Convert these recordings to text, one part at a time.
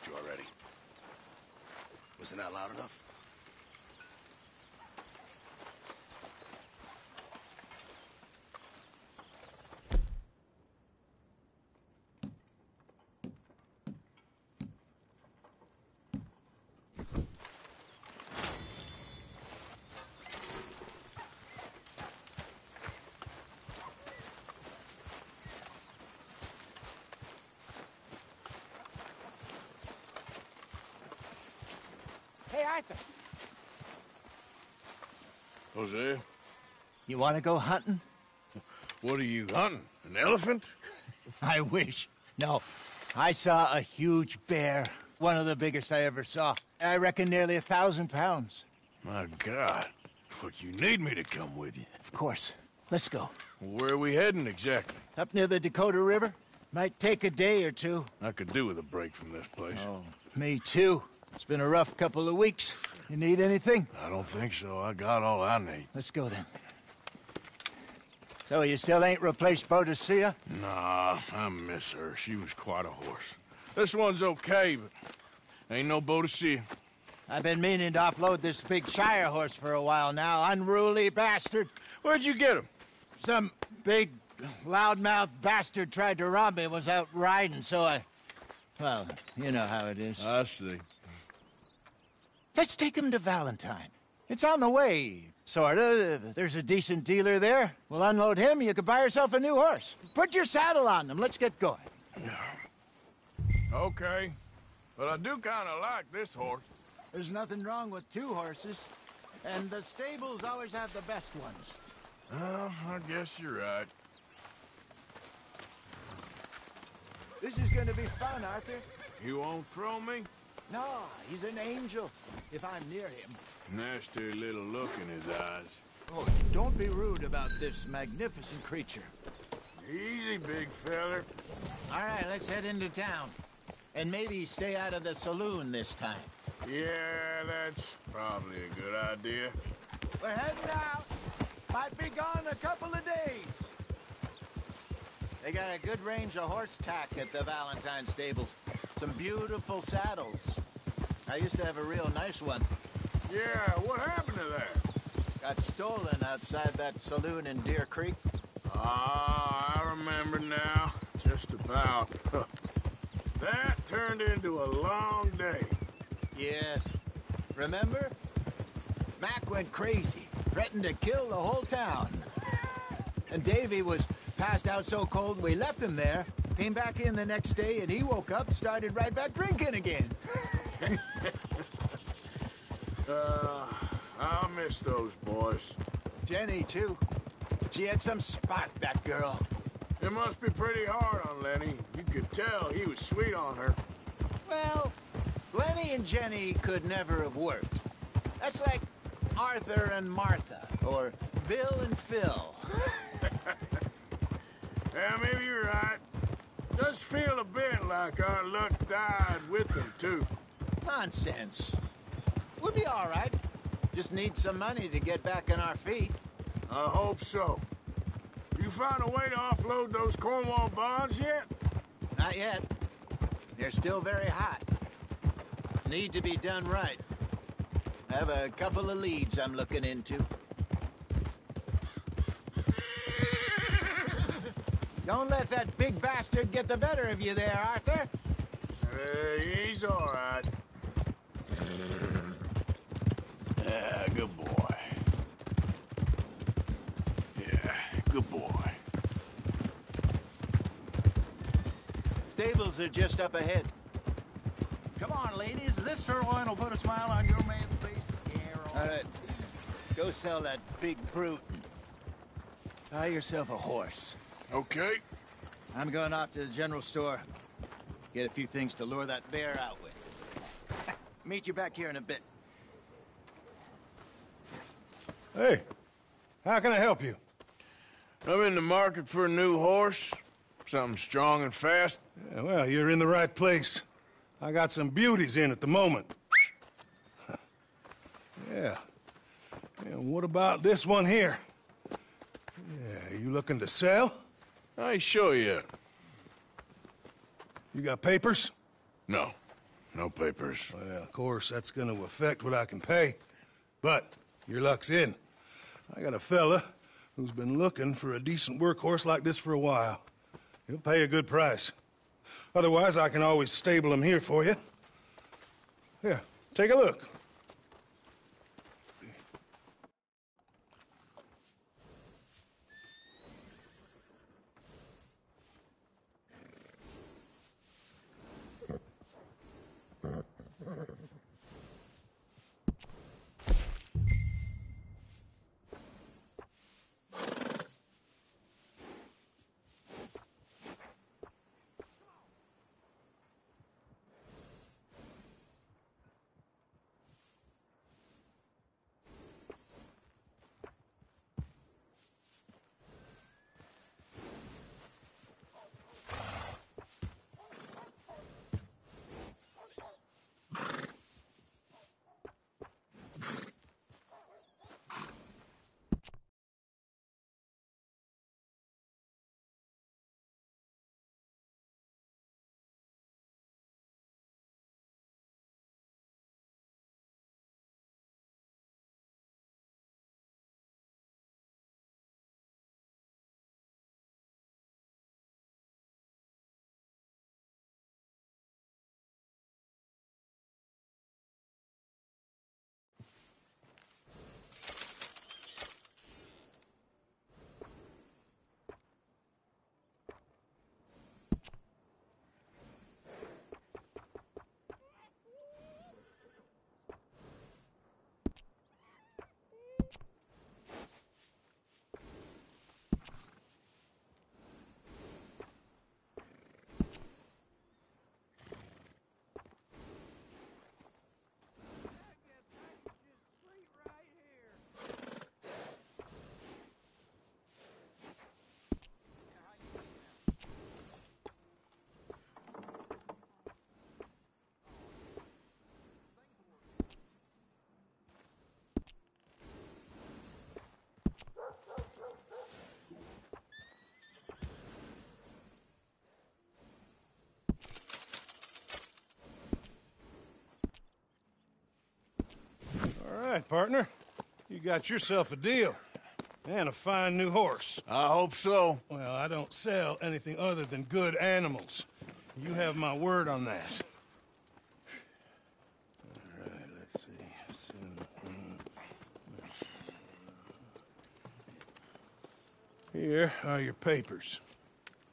you already. Wasn't that loud enough? Hey, Arthur. Jose, You want to go hunting? what are you hunting? An elephant? I wish. No, I saw a huge bear. One of the biggest I ever saw. I reckon nearly 1,000 pounds. My God. But you need me to come with you. Of course. Let's go. Where are we heading exactly? Up near the Dakota River. Might take a day or two. I could do with a break from this place. Oh, me too. It's been a rough couple of weeks. You need anything? I don't think so. I got all I need. Let's go then. So you still ain't replaced Boadicea? Nah, I miss her. She was quite a horse. This one's okay, but ain't no Boadicea. I've been meaning to offload this big Shire horse for a while now. Unruly bastard. Where'd you get him? Some big, loudmouth bastard tried to rob me and was out riding, so I... Well, you know how it is. I see. Let's take him to Valentine. It's on the way, sorta. There's a decent dealer there. We'll unload him, you could buy yourself a new horse. Put your saddle on him, let's get going. Okay. But I do kind of like this horse. There's nothing wrong with two horses, and the stables always have the best ones. Well, I guess you're right. This is gonna be fun, Arthur. You won't throw me? No, he's an angel, if I'm near him. Nasty little look in his eyes. Oh, don't be rude about this magnificent creature. Easy, big feller. All right, let's head into town. And maybe stay out of the saloon this time. Yeah, that's probably a good idea. We're heading out. Might be gone a couple of days. They got a good range of horse tack at the Valentine stables. Some beautiful saddles. I used to have a real nice one. Yeah, what happened to that? Got stolen outside that saloon in Deer Creek. Ah, I remember now. Just about. That turned into a long day. Yes. Remember? Mac went crazy, threatened to kill the whole town. And Davy was passed out so cold we left him there, came back in the next day, and he woke up and started right back drinking again. I'll miss those boys. Jenny, too. She had some spark, that girl. It must be pretty hard on Lenny. You could tell he was sweet on her. Well, Lenny and Jenny could never have worked. That's like Arthur and Martha, or Bill and Phil. Yeah, maybe you're right. Does feel a bit like our luck died with them, too. Nonsense. We'll be all right. Just need some money to get back on our feet. I hope so. You find a way to offload those Cornwall bonds yet? Not yet. They're still very hot. Need to be done right. I have a couple of leads I'm looking into. Don't let that big bastard get the better of you there, Arthur. He's all right. Yeah, good boy. Yeah, good boy. Stables are just up ahead. Come on, ladies. This sirloin will put a smile on your man's face. Yeah, All right. Go sell that big brute. Buy yourself a horse. Okay. I'm going off to the general store. Get a few things to lure that bear out with. Meet you back here in a bit. Hey, how can I help you? I'm in the market for a new horse. Something strong and fast. Yeah, well, you're in the right place. I got some beauties in at the moment. Yeah. And what about this one here? Yeah, you looking to sell? I ain't sure yet. You got papers? No. No papers. Well, of course, that's gonna affect what I can pay. But your luck's in. I got a fella who's been looking for a decent workhorse like this for a while. He'll pay a good price. Otherwise, I can always stable him here for you. Here, take a look. All right, partner. You got yourself a deal. And a fine new horse. I hope so. Well, I don't sell anything other than good animals. You have my word on that. All right, let's see. Here are your papers.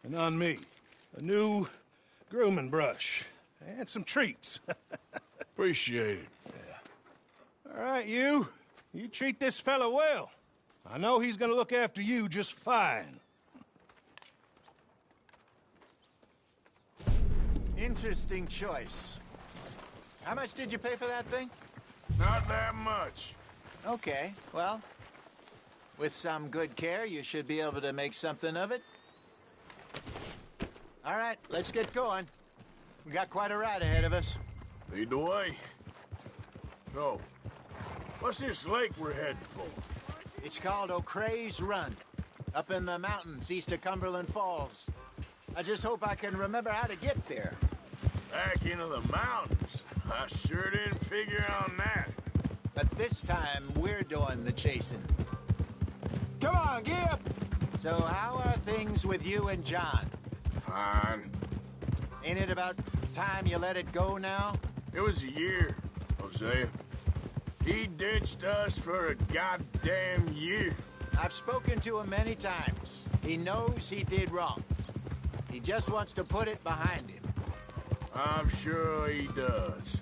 And on me, a new grooming brush. And some treats. Appreciate it. All right, you. You treat this fella well. I know he's gonna look after you just fine. Interesting choice. How much did you pay for that thing? Not that much. Okay, well, with some good care, you should be able to make something of it. All right, let's get going. We got quite a ride ahead of us. Lead the way. So, what's this lake we're heading for? It's called O'Creagh's Run, up in the mountains east of Cumberland Falls. I just hope I can remember how to get there. Back into the mountains? I sure didn't figure on that. But this time, we're doing the chasing. Come on, Gib! So how are things with you and John? Fine. Ain't it about time you let it go now? It was a year, Hosea. He ditched us for a goddamn year. I've spoken to him many times. He knows he did wrong. He just wants to put it behind him. I'm sure he does.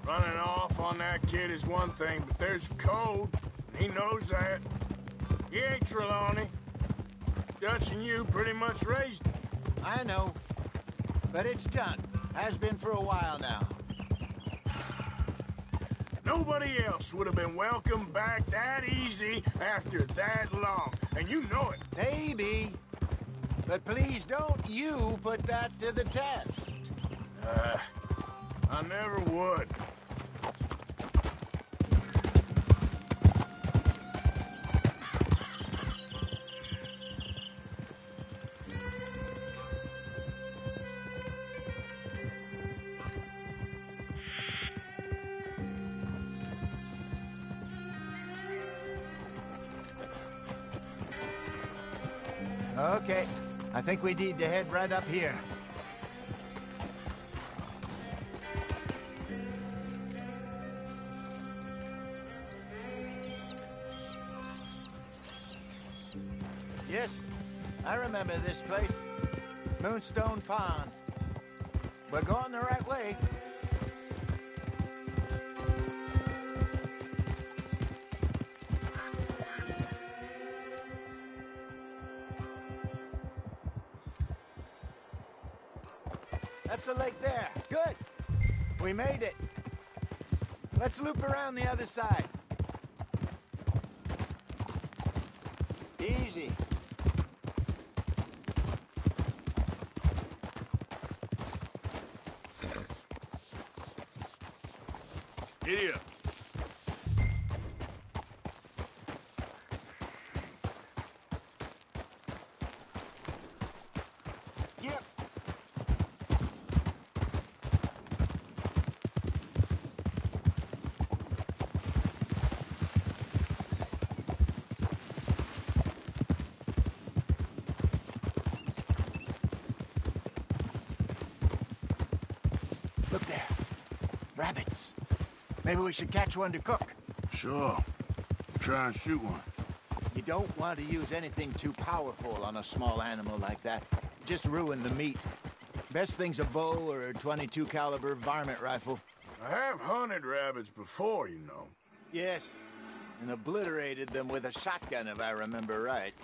Running off on that kid is one thing, but there's a code, and he knows that. He ain't Trelawney. Dutch and you pretty much raised him. I know. But it's done. Has been for a while now. Nobody else would have been welcomed back that easy after that long, and you know it. Maybe. But please don't you put that to the test. I never would. Okay, I think we need to head right up here. Yes, I remember this place. Moonstone Pond. We're going the right way. That's the lake there. Good. We made it. Let's loop around the other side. Easy. Giddy up. Yep. Look there. Rabbits. Maybe we should catch one to cook. Sure. Try and shoot one. You don't want to use anything too powerful on a small animal like that. Just ruin the meat. Best thing's a bow or a .22 caliber varmint rifle. I have hunted rabbits before, you know. Yes, and obliterated them with a shotgun if I remember right.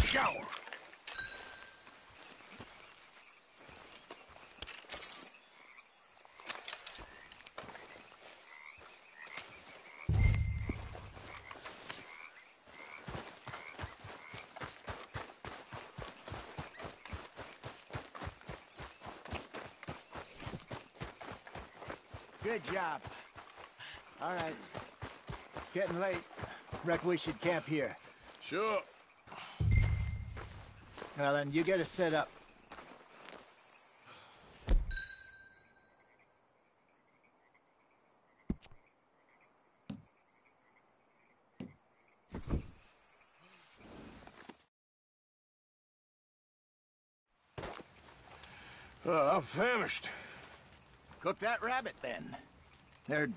Shower. Good job. All right. It's getting late. Reckon we should camp here. Sure. Well, then, you get us set up. I'm famished. Cook that rabbit, then. They're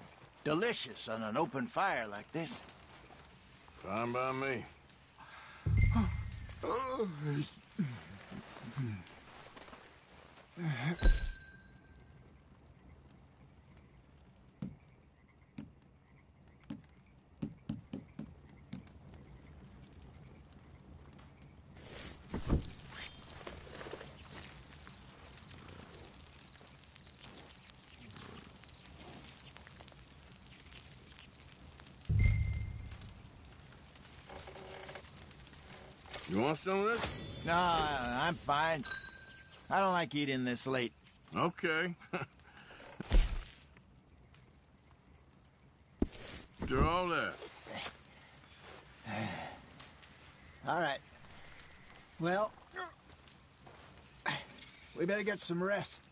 delicious on an open fire like this. Fine by me. You want some of this? No, I'm fine. I don't like eating this late. Okay. After all that. All right. Well, we better get some rest.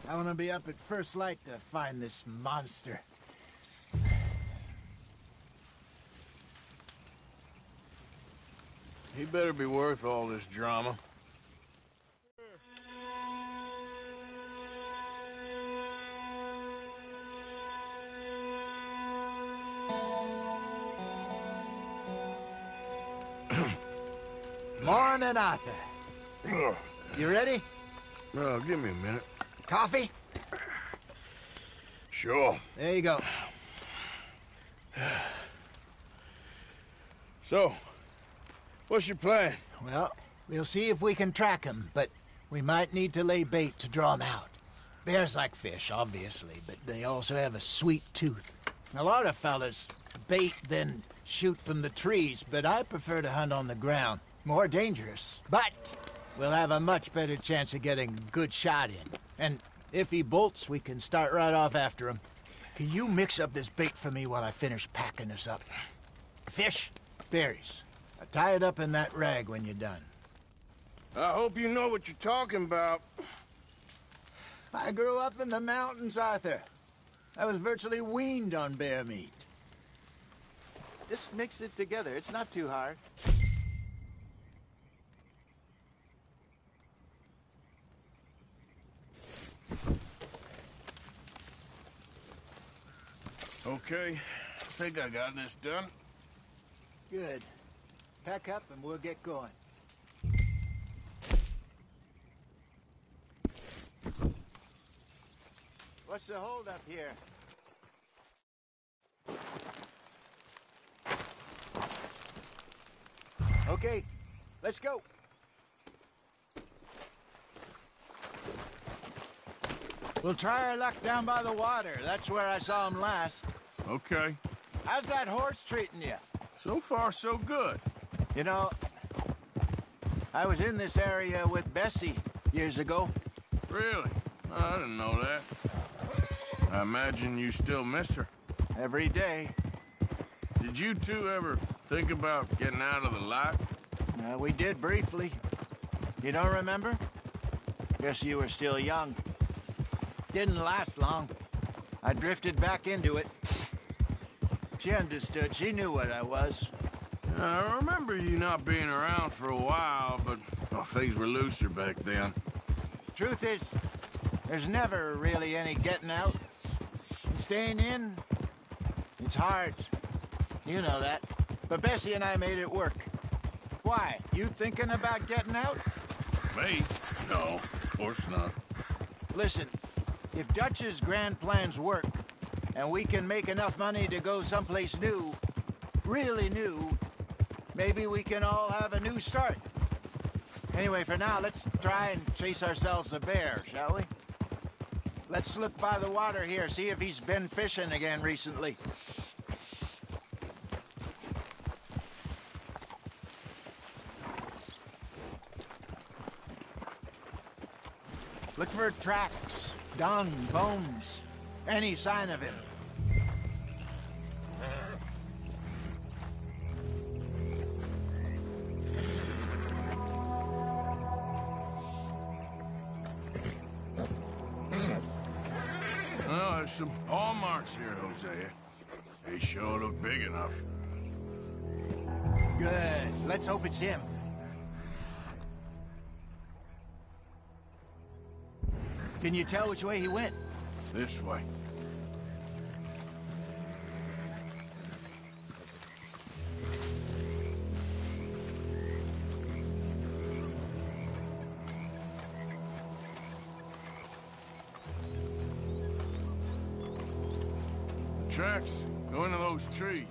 I want to be up at first light to find this monster. He better be worth all this drama. Morning, Arthur. You ready? Give me a minute. Coffee? Sure. There you go. So, what's your plan? Well, we'll see if we can track him, but we might need to lay bait to draw him out. Bears like fish, obviously, but they also have a sweet tooth. A lot of fellas bait, then shoot from the trees, but I prefer to hunt on the ground. More dangerous. But we'll have a much better chance of getting a good shot in. And if he bolts, we can start right off after him. Can you mix up this bait for me while I finish packing this up? Fish, berries. Tie it up in that rag when you're done. I hope you know what you're talking about. I grew up in the mountains, Arthur. I was virtually weaned on bear meat. Just mix it together. It's not too hard. Okay, I think I got this done. Good. Pack up and we'll get going. What's the holdup here? Okay, let's go. We'll try our luck down by the water. That's where I saw him last. Okay. How's that horse treating you? So far, so good. You know, I was in this area with Bessie years ago. Really? I didn't know that. I imagine you still miss her. Every day. Did you two ever think about getting out of the life? We did briefly. You don't remember? Guess you were still young. Didn't last long. I drifted back into it. She understood. She knew what I was. I remember you not being around for a while, but well, things were looser back then. Truth is, there's never really any getting out. And staying in, it's hard. You know that. But Bessie and I made it work. Why? You thinking about getting out? Me? No, of course not. Listen, if Dutch's grand plans work, and we can make enough money to go someplace new, really new, maybe we can all have a new start. Anyway, for now, let's try and chase ourselves a bear, shall we? Let's look by the water here, see if he's been fishing again recently. Look for tracks, dung, bones, any sign of him. Well, there's some paw marks here, Hosea. They sure look big enough. Good. Let's hope it's him. Can you tell which way he went? This way. Tracks go into those trees.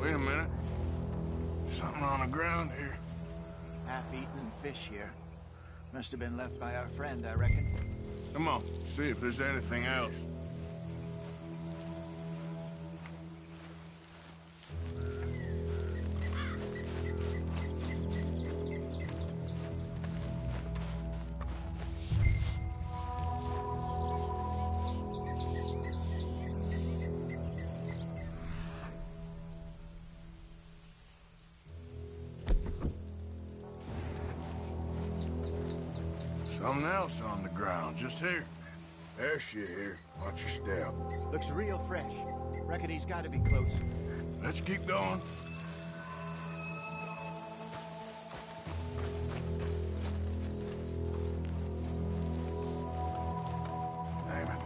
Wait a minute. Something on the ground here. Half-eaten fish here. Must have been left by our friend, I reckon. Come on, see if there's anything else. Something else on the ground, just here. There's shit here. Watch your step. Looks real fresh. Reckon he's got to be close. Let's keep going. Damn it.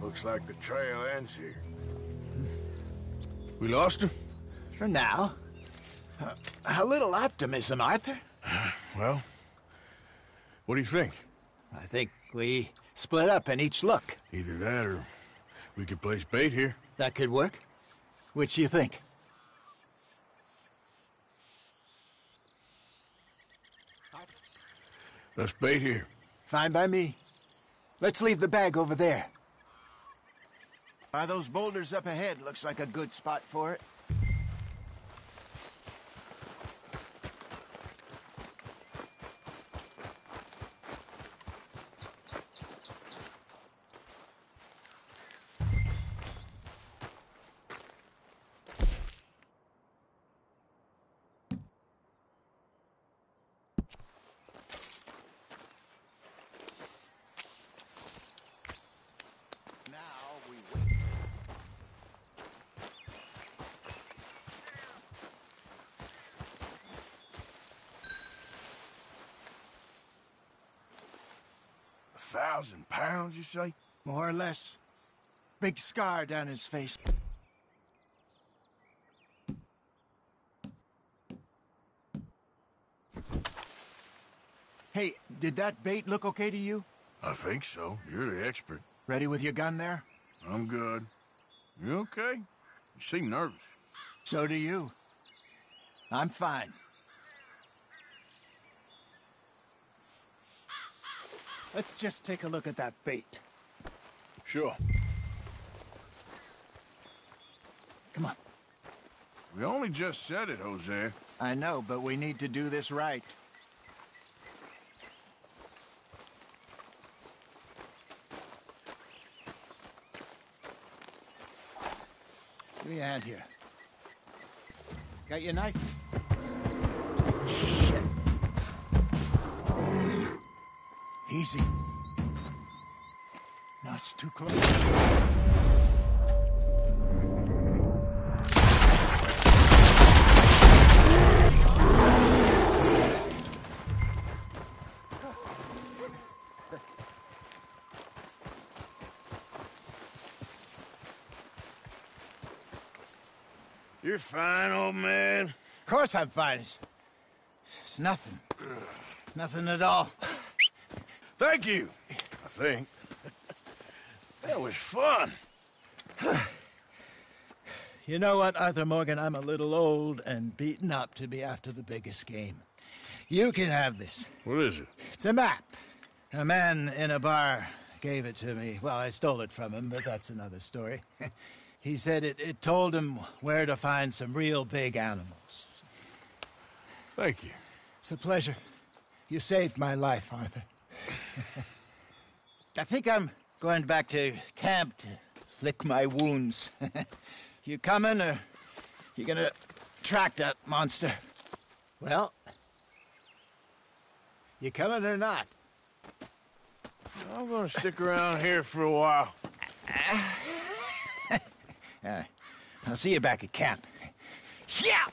Looks like the trail ends here. We lost him? For now. A little optimism, Arthur. Well, what do you think? I think we split up and each look. Either that or we could place bait here. That could work. Which do you think? Let's bait here. Fine by me. Let's leave the bag over there. By those boulders up ahead, looks like a good spot for it. £1,000, you say? More or less. Big scar down his face. Hey, did that bait look okay to you? I think so. You're the expert. Ready with your gun there? I'm good. You okay? You seem nervous. So do you. I'm fine. Let's just take a look at that bait. Sure. Come on. We only just said it, Jose. I know, but we need to do this right. Give me a hand here. Got your knife? Shit. Easy. No, it's too close. You're fine, old man. Of course I'm fine. It's nothing. Nothing at all. Thank you, I think. That was fun. You know what, Arthur Morgan? I'm a little old and beaten up to be after the biggest game. You can have this. What is it? It's a map. A man in a bar gave it to me. Well, I stole it from him, but that's another story. He said it told him where to find some real big animals. Thank you. It's a pleasure. You saved my life, Arthur. I think I'm going back to camp to lick my wounds. You coming, or you gonna track that monster? Well, you coming or not? I'm gonna stick around here for a while. I'll see you back at camp. Yeah!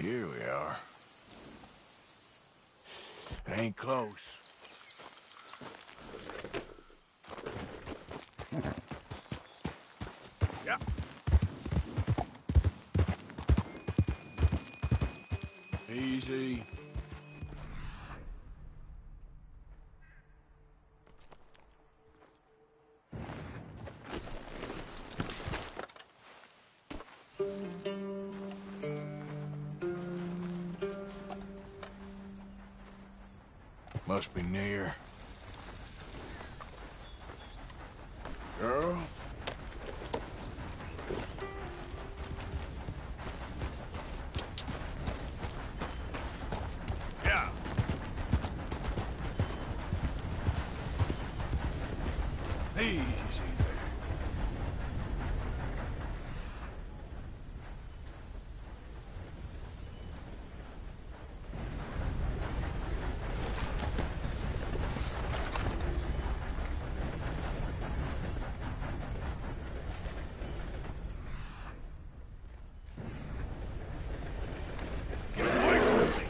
Here we are. Ain't close. Yep. Easy. Must be near. Girl? Yeah. Easy there. Get away from me.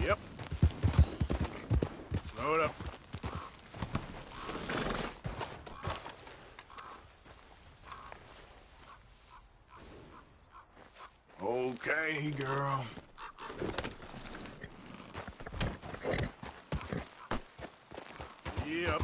Yep. Slow it up. Okay, girl. Yep.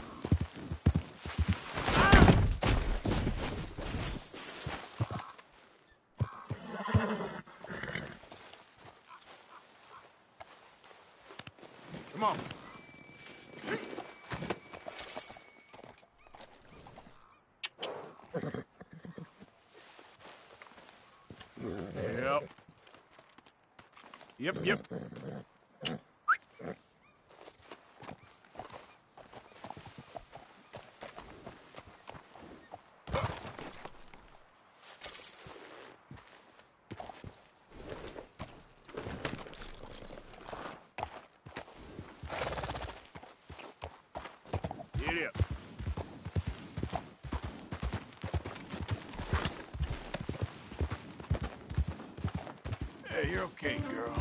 Come on. Yep. Yep. Get up. Hey, you're okay, girl.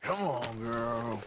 Come on, girl.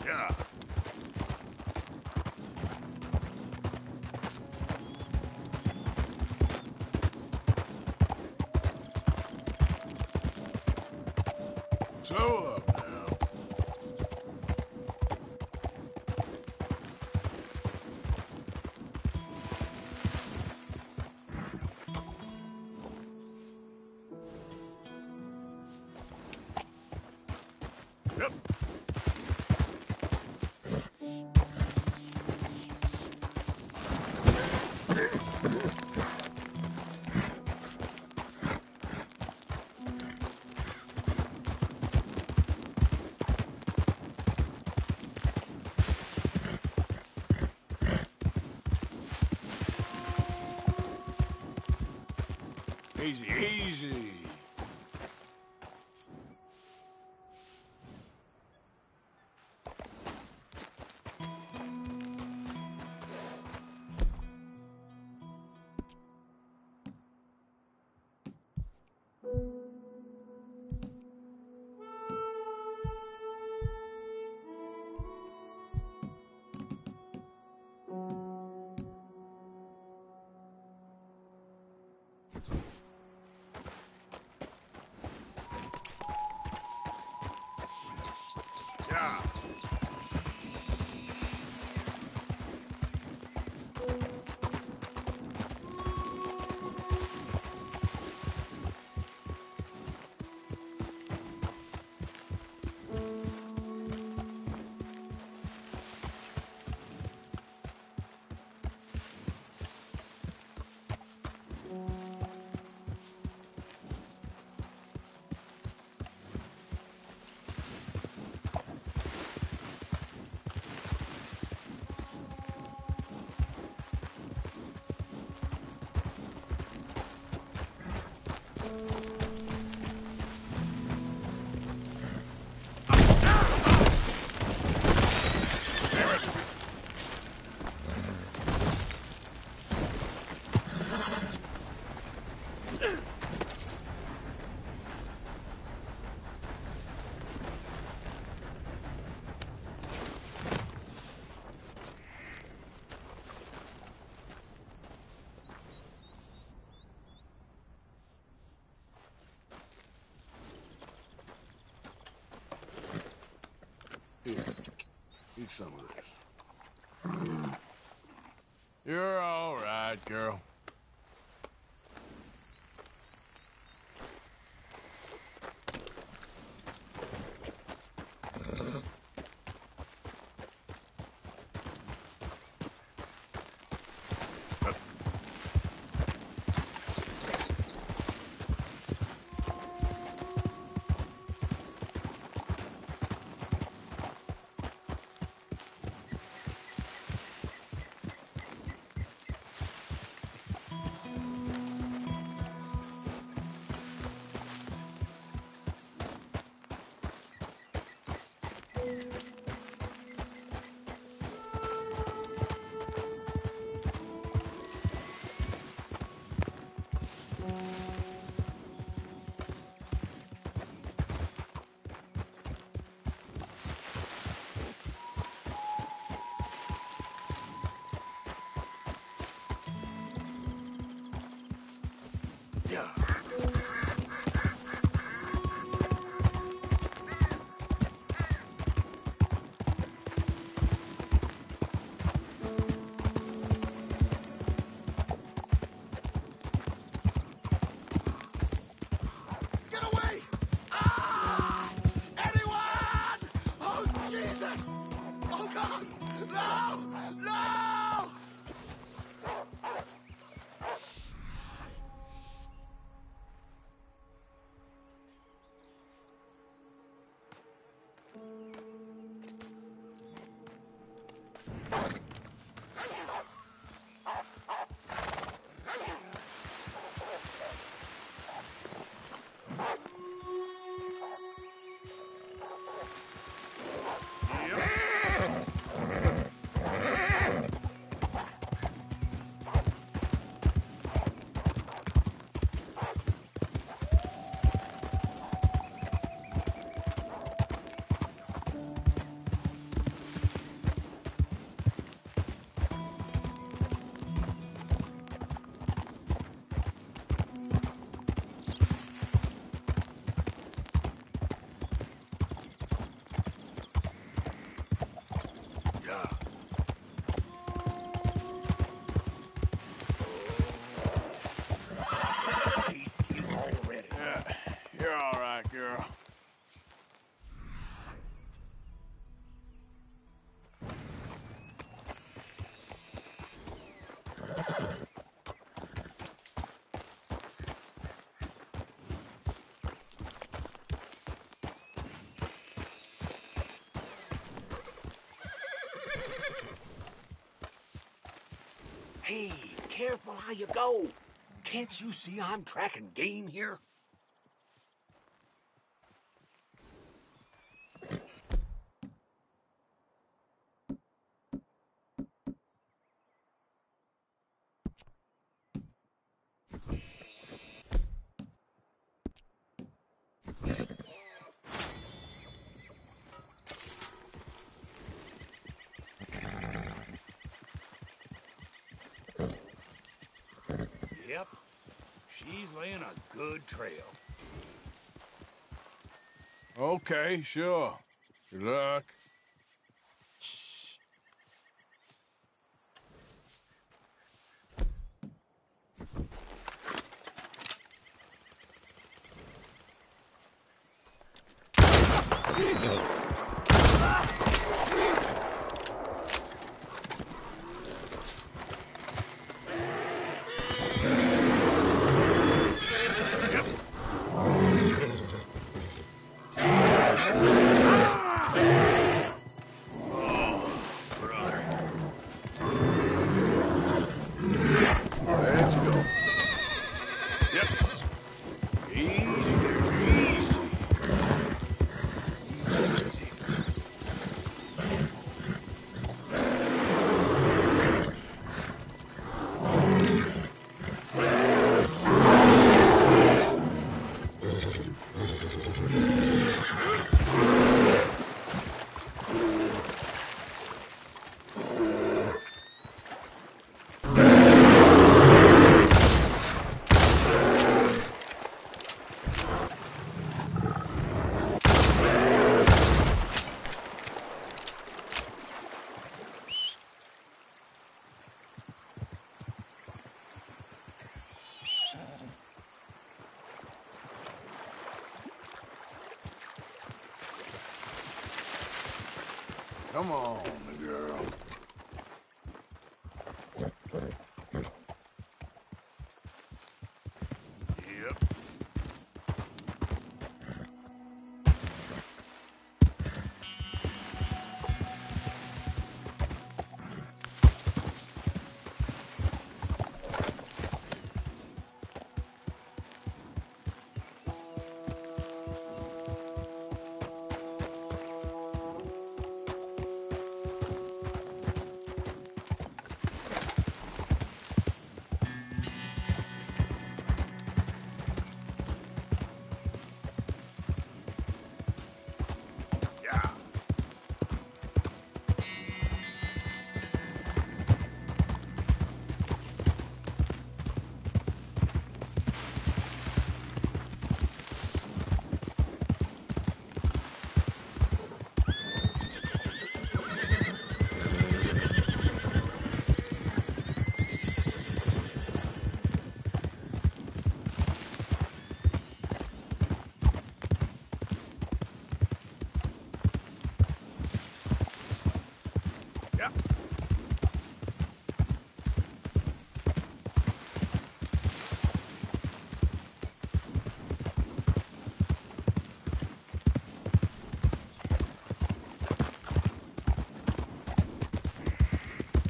Yeah. Slow up now. Yep. Easy, easy. Yeah. Here, eat some of this. You're all right, girl. Yeah. Get away! Ah! Anyone! Oh, Jesus! Oh, God! No! No! Yeah. Yeah, you're all right, girl. Hey, careful how you go. Can't you see I'm tracking game here? Yep. She's laying a good trail. Okay, sure. Good luck. Let's go. Yep. Easy there, easy. Easy. Come on, girl. Yep.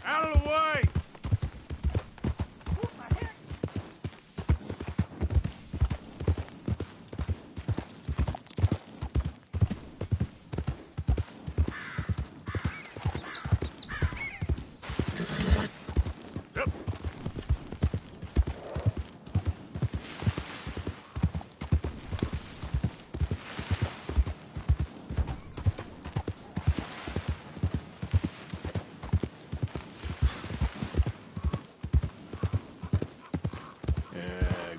Out of the way!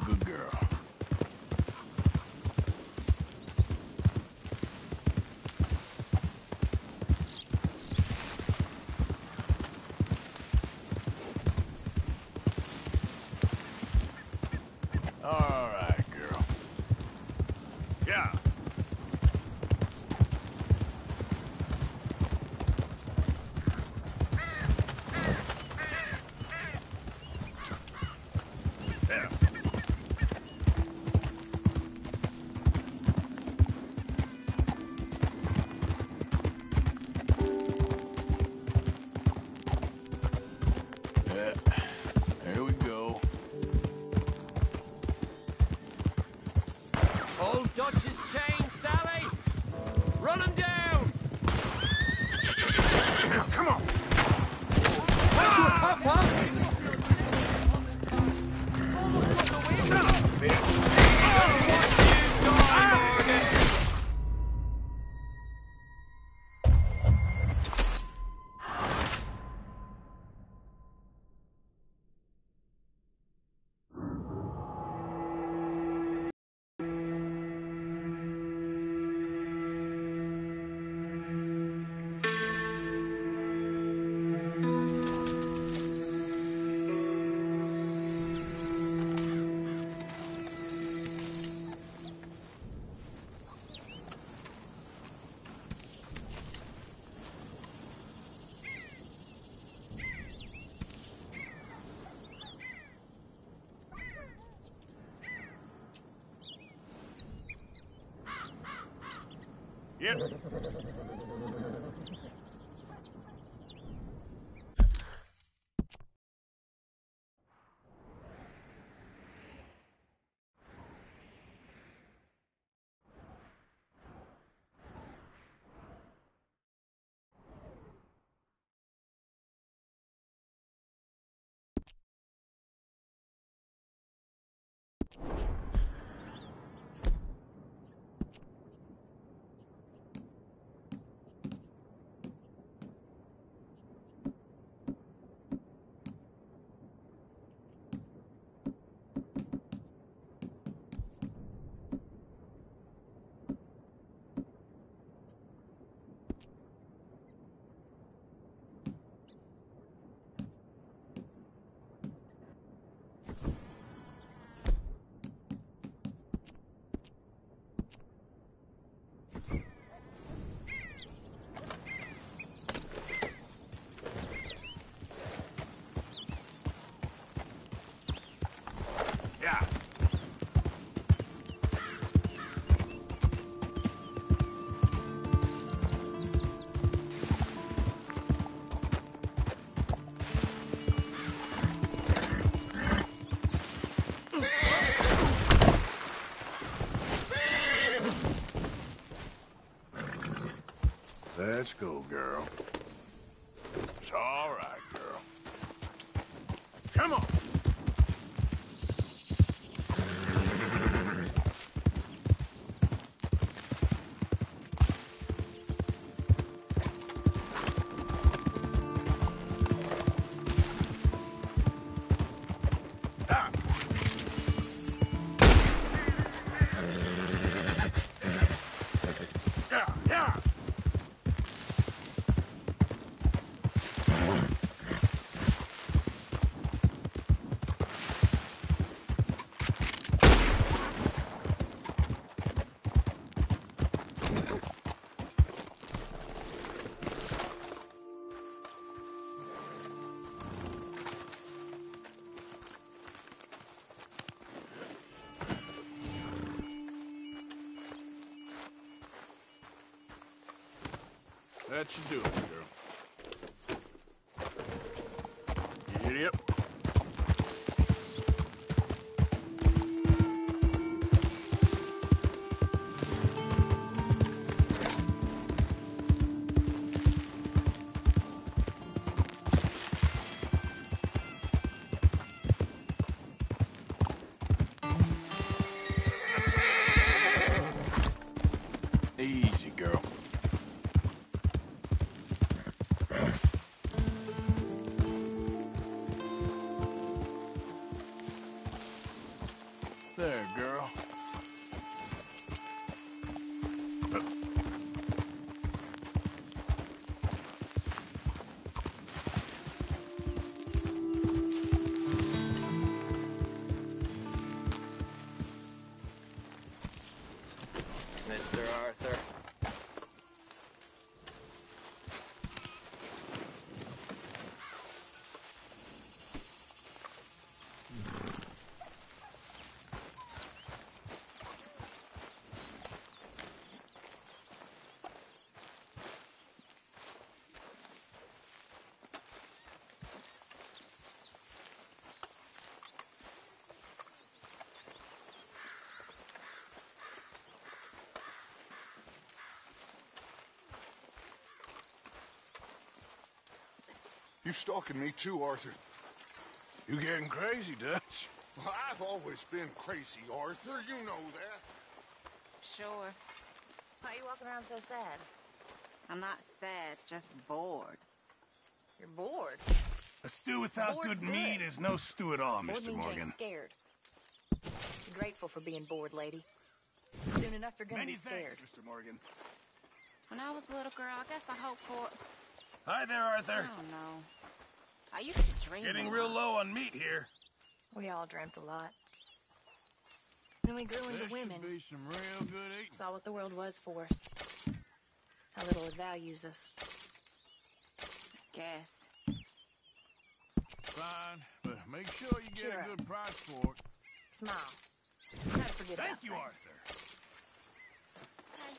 Good girl. All right, girl. Yeah. Yeah. Yeah, there we go. Old Dutch's chain, Sally! Run him down! Now, come on! Tough, huh? Son of a bitch! Yep. Yeah. Let's go, girl. It's all right, girl. Come on. Ah. Yeah, yeah. got you doing, girl. Giddy up. Easy, girl. There, girl. Mr. Arthur. You stalking me too, Arthur. You getting crazy, Dutch? Well, I've always been crazy, Arthur. You know that. Sure. Why are you walking around so sad? I'm not sad, just bored. You're bored? A stew without Bored's good meat good. is no stew at all, Bored Mr. means you Morgan. ain't scared. Be grateful for being bored, lady. Soon enough, you're gonna Many be scared. thanks, Mr. Morgan. When I was a little girl, I guess I hoped for... Hi there, I Arthur. don't know. I used to dream Getting a real lot. low on meat here. We all dreamt a lot. Then we grew into There women. should be some real good eating. Saw what the world was for us. How little it values us. Guess. Fine, but make sure you get Cheer a up. good price for it. Smile. Try to forget Thank about you, things. Arthur. Okay.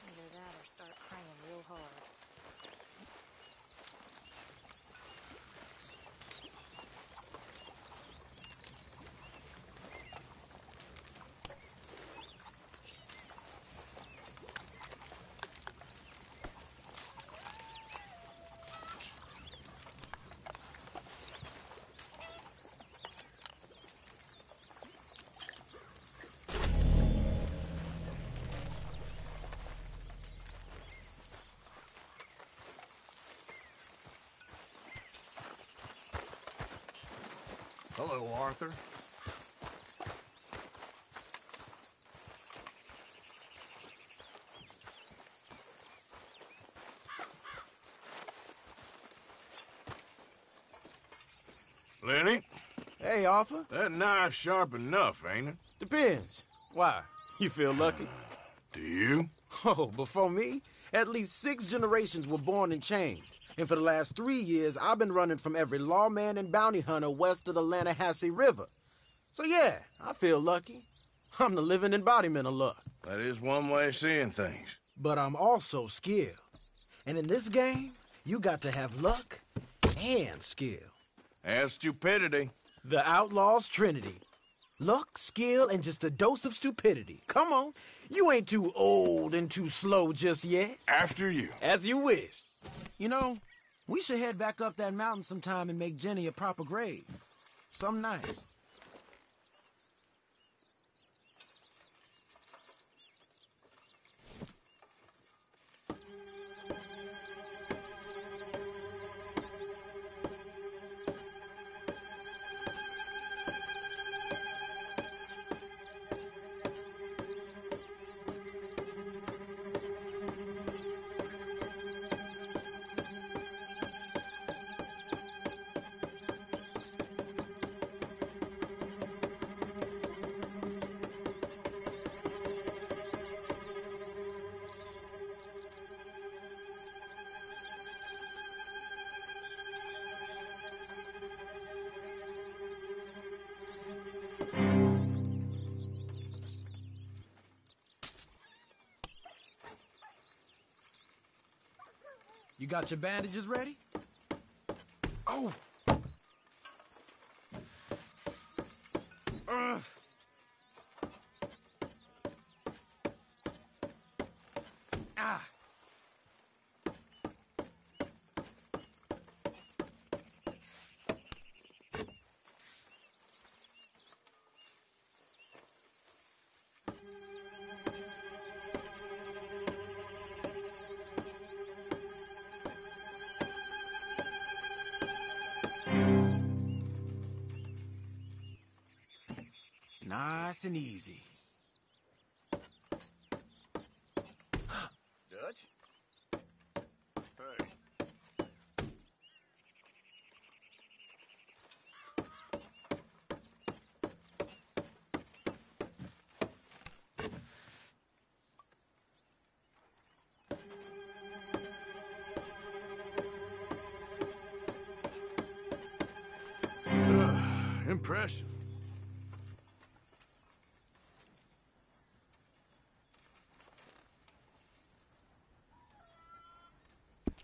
Either that or start praying real hard. Hello, Arthur. Lenny, Hey, Arthur. that knife's sharp enough, ain't it? Depends. Why? You feel lucky? Do you? Oh, before me, at least 6 generations were born in chains. And for the last 3 years, I've been running from every lawman and bounty hunter west of the Lannahechee River. So yeah, I feel lucky. I'm the living embodiment of luck. That is one way of seeing things. But I'm also skilled. And in this game, you got to have luck and skill. And stupidity. The Outlaw's Trinity. Luck, skill, and just a dose of stupidity. Come on, you ain't too old and too slow just yet. After you. As you wish. You know, we should head back up that mountain sometime and make Jenny a proper grave. Something nice. You got your bandages ready? Oh! Ah! Nice and easy. Dutch? Hey. Impressive.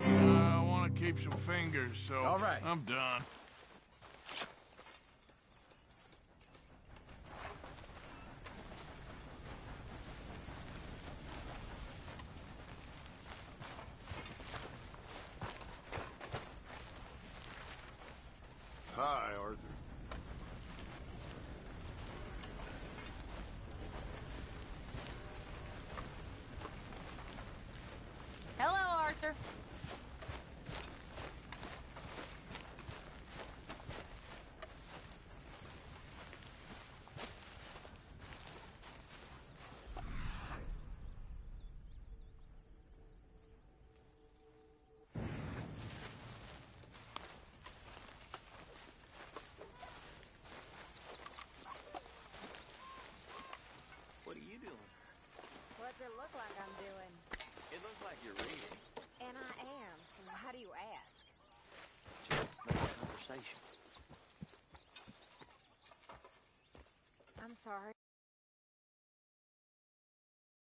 I want to keep some fingers, so All right. I'm done. Hi, Arthur. Hello, Arthur. What are you doing? What's it look like I'm doing? It looks like you're reading. And I am. Why do you ask? Just make a conversation. I'm sorry.